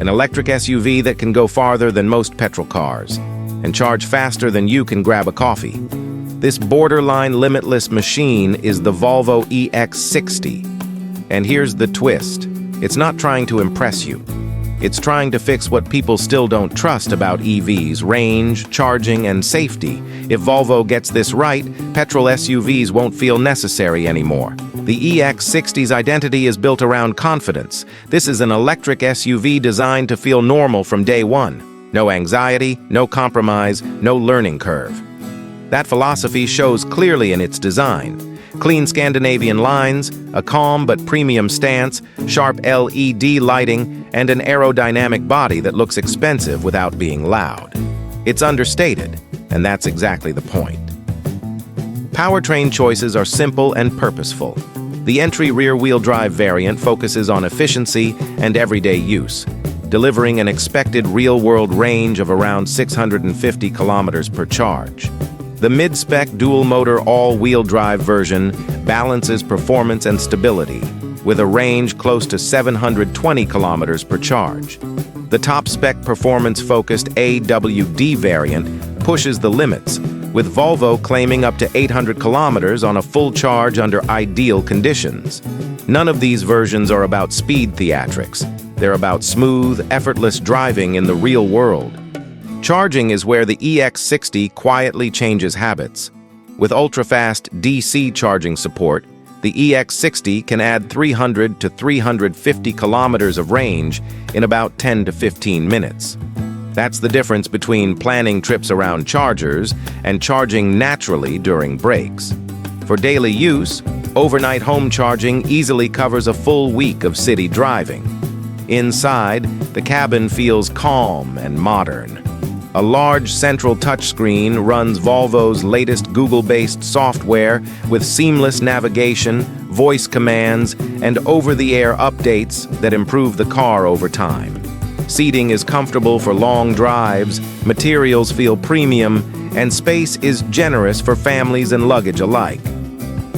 an electric SUV that can go farther than most petrol cars and charge faster than you can grab a coffee. This borderline limitless machine is the Volvo EX60. And here's the twist. It's not trying to impress you. It's trying to fix what people still don't trust about EVs: range, charging, and safety. If Volvo gets this right, petrol SUVs won't feel necessary anymore. The EX60's identity is built around confidence. This is an electric SUV designed to feel normal from day one. No anxiety, no compromise, no learning curve. That philosophy shows clearly in its design. Clean Scandinavian lines, a calm but premium stance, sharp LED lighting, and an aerodynamic body that looks expensive without being loud. It's understated, and that's exactly the point. Powertrain choices are simple and purposeful. The entry rear-wheel drive variant focuses on efficiency and everyday use, delivering an expected real-world range of around 650 kilometers per charge. The mid-spec dual-motor all-wheel drive version balances performance and stability, with a range close to 720 kilometers per charge. The top-spec performance-focused AWD variant pushes the limits, with Volvo claiming up to 800 kilometers on a full charge under ideal conditions. None of these versions are about speed theatrics. They're about smooth, effortless driving in the real world. Charging is where the EX60 quietly changes habits. With ultra-fast DC charging support, the EX60 can add 300 to 350 kilometers of range in about 10 to 15 minutes. That's the difference between planning trips around chargers and charging naturally during breaks. For daily use, overnight home charging easily covers a full week of city driving. Inside, the cabin feels calm and modern. A large central touchscreen runs Volvo's latest Google-based software with seamless navigation, voice commands, and over-the-air updates that improve the car over time. Seating is comfortable for long drives, materials feel premium, and space is generous for families and luggage alike.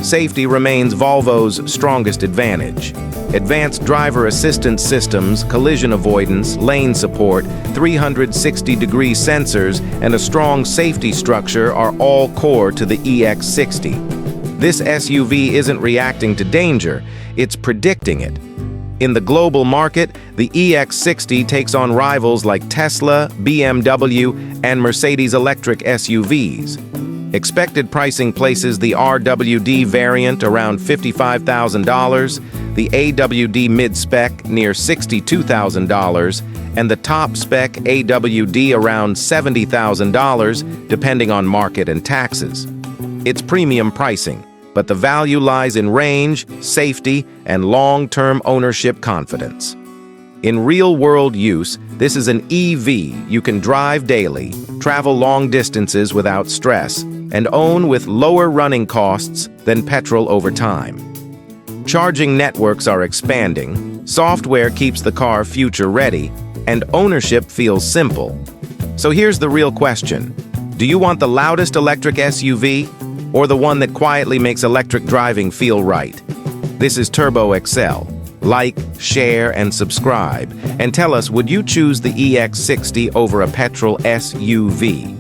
Safety remains Volvo's strongest advantage. Advanced driver assistance systems, collision avoidance, lane support, 360-degree sensors, and a strong safety structure are all core to the EX60. This SUV isn't reacting to danger, it's predicting it. In the global market, the EX60 takes on rivals like Tesla, BMW, and Mercedes electric SUVs. Expected pricing places the RWD variant around $55,000, the AWD mid-spec near $62,000, and the top-spec AWD around $70,000, depending on market and taxes. It's premium pricing, but the value lies in range, safety, and long-term ownership confidence. In real-world use, this is an EV you can drive daily, travel long distances without stress, and own with lower running costs than petrol over time. Charging networks are expanding, software keeps the car future-ready, and ownership feels simple. So here's the real question. Do you want the loudest electric SUV, or the one that quietly makes electric driving feel right? This is TurboXcel. Like, share, and subscribe, and tell us, would you choose the EX60 over a petrol SUV?